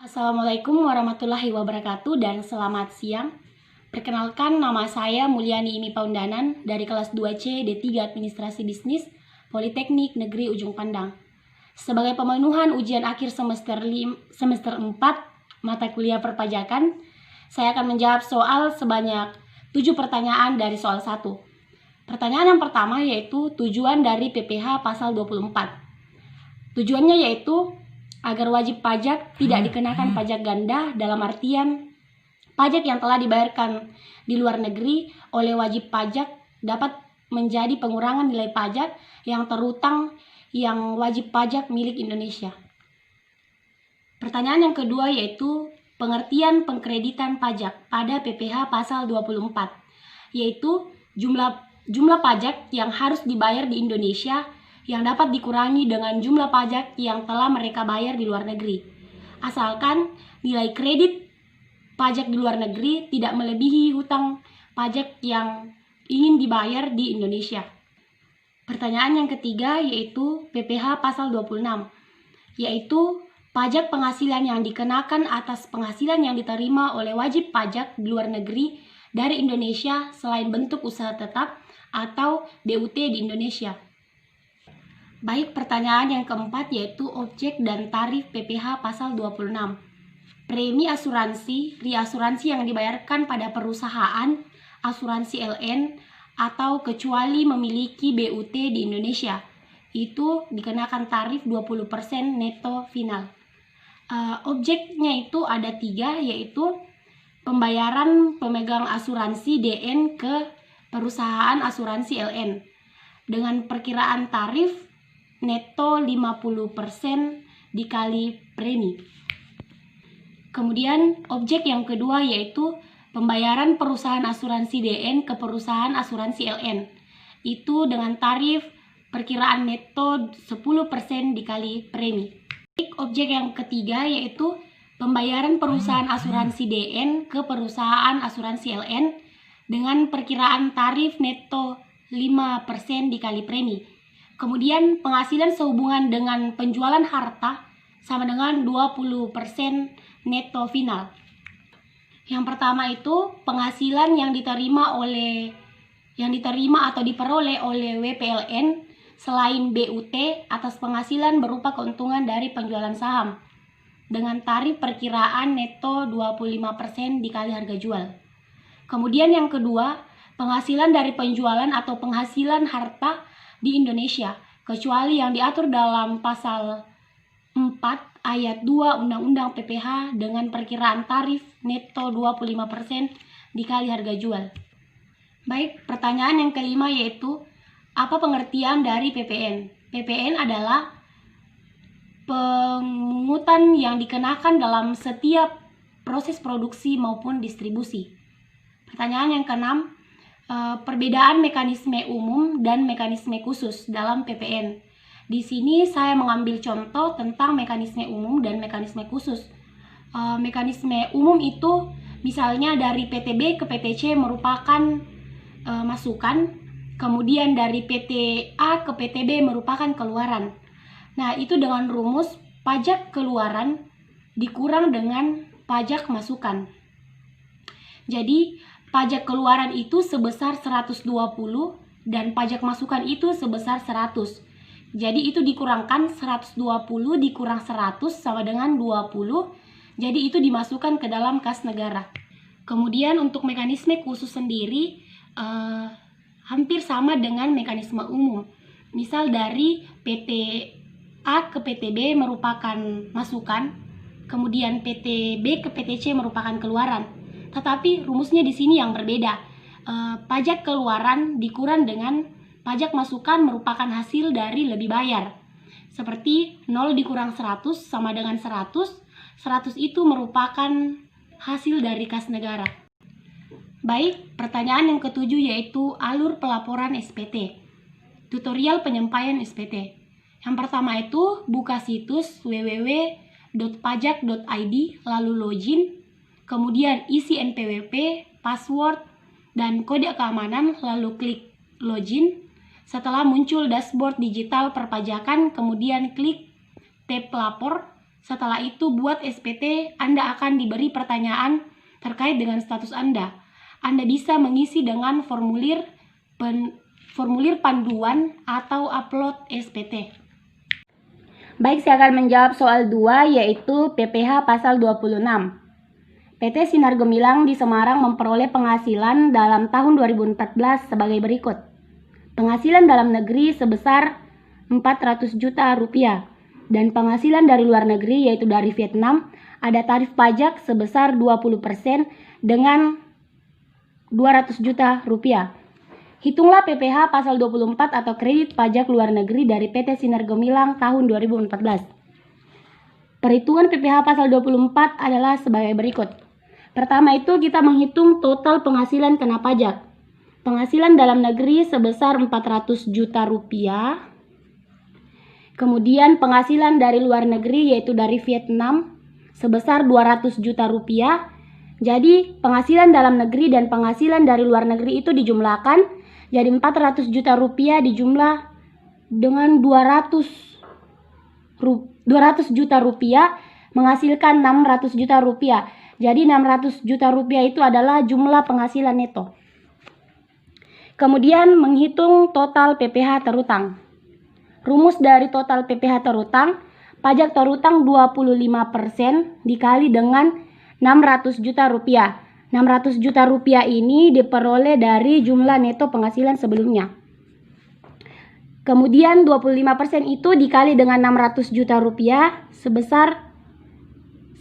Assalamualaikum warahmatullahi wabarakatuh dan selamat siang. Perkenalkan, nama saya Mulyani Imi Paundanan dari kelas 2C D3 Administrasi Bisnis Politeknik Negeri Ujung Pandang. Sebagai pemenuhan ujian akhir semester 4 mata kuliah perpajakan, saya akan menjawab soal sebanyak 7 pertanyaan dari soal 1. Pertanyaan yang pertama yaitu tujuan dari PPh pasal 24. Tujuannya yaitu agar wajib pajak tidak dikenakan pajak ganda, dalam artian pajak yang telah dibayarkan di luar negeri oleh wajib pajak dapat menjadi pengurangan nilai pajak yang terutang yang wajib pajak milik Indonesia. Pertanyaan yang kedua yaitu pengertian pengkreditan pajak pada PPh pasal 24, yaitu jumlah pajak yang harus dibayar di Indonesia yang dapat dikurangi dengan jumlah pajak yang telah mereka bayar di luar negeri, asalkan nilai kredit pajak di luar negeri tidak melebihi hutang pajak yang ingin dibayar di Indonesia. Pertanyaan yang ketiga yaitu PPh pasal 26, yaitu pajak penghasilan yang dikenakan atas penghasilan yang diterima oleh wajib pajak di luar negeri dari Indonesia selain bentuk usaha tetap atau BUT di Indonesia. Baik, pertanyaan yang keempat yaitu objek dan tarif PPh pasal 26. Premi asuransi, reasuransi yang dibayarkan pada perusahaan asuransi LN atau kecuali memiliki BUT di Indonesia, itu dikenakan tarif 20% neto final. Objeknya itu ada 3, yaitu pembayaran pemegang asuransi DN ke perusahaan asuransi LN dengan perkiraan tarif neto 50% dikali premi. Kemudian objek yang kedua yaitu pembayaran perusahaan asuransi DN ke perusahaan asuransi LN, itu dengan tarif perkiraan neto 10% dikali premi. Objek yang ketiga yaitu pembayaran perusahaan asuransi DN ke perusahaan asuransi LN dengan perkiraan tarif neto 5% dikali premi. Kemudian penghasilan sehubungan dengan penjualan harta sama dengan 20% neto final. Yang pertama itu penghasilan yang diterima atau diperoleh oleh WPLN selain BUT atas penghasilan berupa keuntungan dari penjualan saham dengan tarif perkiraan neto 25% dikali harga jual. Kemudian yang kedua, penghasilan dari penjualan atau penghasilan harta di Indonesia, kecuali yang diatur dalam pasal 4 ayat 2 Undang-Undang PPh dengan perkiraan tarif neto 25% dikali harga jual. Baik, pertanyaan yang kelima yaitu apa pengertian dari PPN? PPN adalah pungutan yang dikenakan dalam setiap proses produksi maupun distribusi. Pertanyaan yang keenam, perbedaan mekanisme umum dan mekanisme khusus dalam PPN. Di sini saya mengambil contoh tentang mekanisme umum dan mekanisme khusus. Mekanisme umum itu misalnya dari PTB ke PTC merupakan masukan, kemudian dari PTA ke PTB merupakan keluaran. Nah, itu dengan rumus pajak keluaran dikurang dengan pajak masukan. Jadi pajak keluaran itu sebesar 120 dan pajak masukan itu sebesar 100. Jadi itu dikurangkan 120 dikurang 100 sama dengan 20. Jadi itu dimasukkan ke dalam kas negara. Kemudian untuk mekanisme khusus sendiri hampir sama dengan mekanisme umum. Misal dari PTA ke PTB merupakan masukan, kemudian PTB ke PTC merupakan keluaran. Tetapi rumusnya di sini yang berbeda. Pajak keluaran dikurang dengan pajak masukan merupakan hasil dari lebih bayar. Seperti 0 dikurang 100 sama dengan 100. 100 itu merupakan hasil dari kas negara. Baik, pertanyaan yang ketujuh yaitu alur pelaporan SPT. Tutorial penyampaian SPT. Yang pertama itu buka situs www.pajak.id lalu login. Kemudian isi NPWP, password, dan kode keamanan, lalu klik login. Setelah muncul dashboard digital perpajakan, kemudian klik tab lapor. Setelah itu buat SPT, Anda akan diberi pertanyaan terkait dengan status Anda. Anda bisa mengisi dengan formulir panduan atau upload SPT. Baik, saya akan menjawab soal 2, yaitu PPh pasal 26. PT Sinar Gemilang di Semarang memperoleh penghasilan dalam tahun 2014 sebagai berikut. Penghasilan dalam negeri sebesar 400 juta rupiah. Dan penghasilan dari luar negeri, yaitu dari Vietnam, ada tarif pajak sebesar 20% dengan 200 juta rupiah. Hitunglah PPh pasal 24 atau kredit pajak luar negeri dari PT Sinar Gemilang tahun 2014. Perhitungan PPh pasal 24 adalah sebagai berikut. Pertama itu kita menghitung total penghasilan kena pajak. Penghasilan dalam negeri sebesar 400 juta rupiah. Kemudian penghasilan dari luar negeri, yaitu dari Vietnam, sebesar 200 juta rupiah. Jadi penghasilan dalam negeri dan penghasilan dari luar negeri itu dijumlahkan, jadi 400 juta rupiah dijumlah dengan 200 juta rupiah menghasilkan 600 juta rupiah. Jadi 600 juta rupiah itu adalah jumlah penghasilan neto. Kemudian menghitung total PPh terutang. Rumus dari total PPh terutang, pajak terutang 25% dikali dengan 600 juta rupiah. 600 juta rupiah ini diperoleh dari jumlah neto penghasilan sebelumnya. Kemudian 25% itu dikali dengan 600 juta rupiah sebesar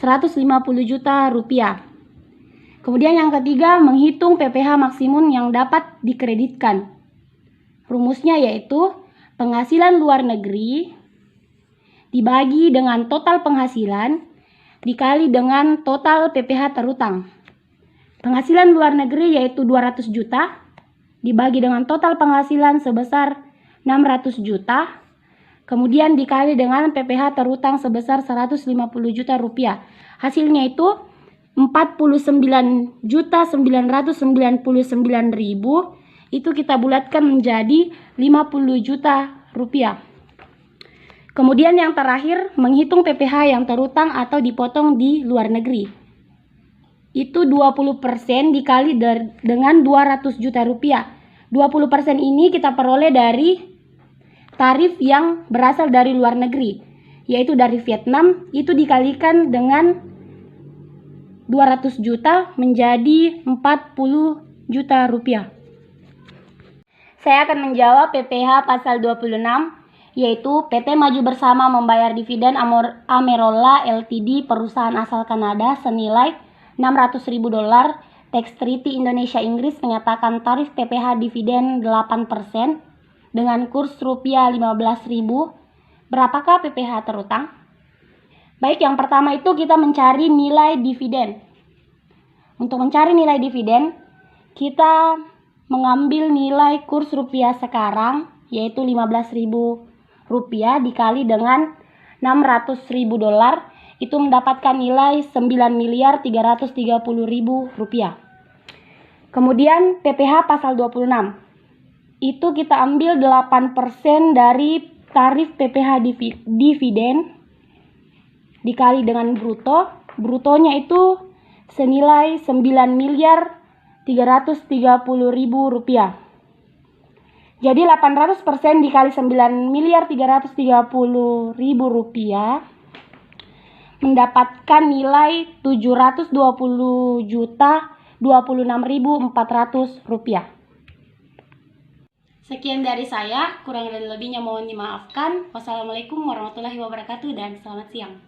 150 juta rupiah. Kemudian yang ketiga, menghitung PPh maksimum yang dapat dikreditkan. Rumusnya yaitu penghasilan luar negeri dibagi dengan total penghasilan dikali dengan total PPh terutang. Penghasilan luar negeri yaitu 200 juta dibagi dengan total penghasilan sebesar 600 juta. Kemudian dikali dengan PPh terutang sebesar 150 juta rupiah. Hasilnya itu 49.999.000. Itu kita bulatkan menjadi 50 juta rupiah. Kemudian yang terakhir, menghitung PPh yang terutang atau dipotong di luar negeri. Itu 20% dikali dengan 200 juta rupiah. 20% ini kita peroleh dari tarif yang berasal dari luar negeri, yaitu dari Vietnam, itu dikalikan dengan 200 juta menjadi 40 juta rupiah. Saya akan menjawab PPh pasal 26, yaitu PT Maju Bersama membayar dividen Amerola Ltd perusahaan asal Kanada senilai $600.000. Tax Treaty Indonesia Inggris menyatakan tarif PPh dividen 8% dengan kurs rupiah 15.000. Berapakah PPh terutang? Baik, yang pertama itu kita mencari nilai dividen. Untuk mencari nilai dividen, kita mengambil nilai kurs rupiah sekarang, yaitu 15.000 rupiah dikali dengan 600.000 dolar, itu mendapatkan nilai 9.330.000 rupiah. Kemudian PPh pasal 26, itu kita ambil 8% dari tarif PPh dividen dikali dengan bruto. Brutonya itu senilai 9.330.000 rupiah. Jadi 800% dikali 9.330.000 rupiah mendapatkan nilai 720.026.400 rupiah. Sekian dari saya, kurang dan lebihnya mohon dimaafkan. Wassalamualaikum warahmatullahi wabarakatuh dan selamat siang.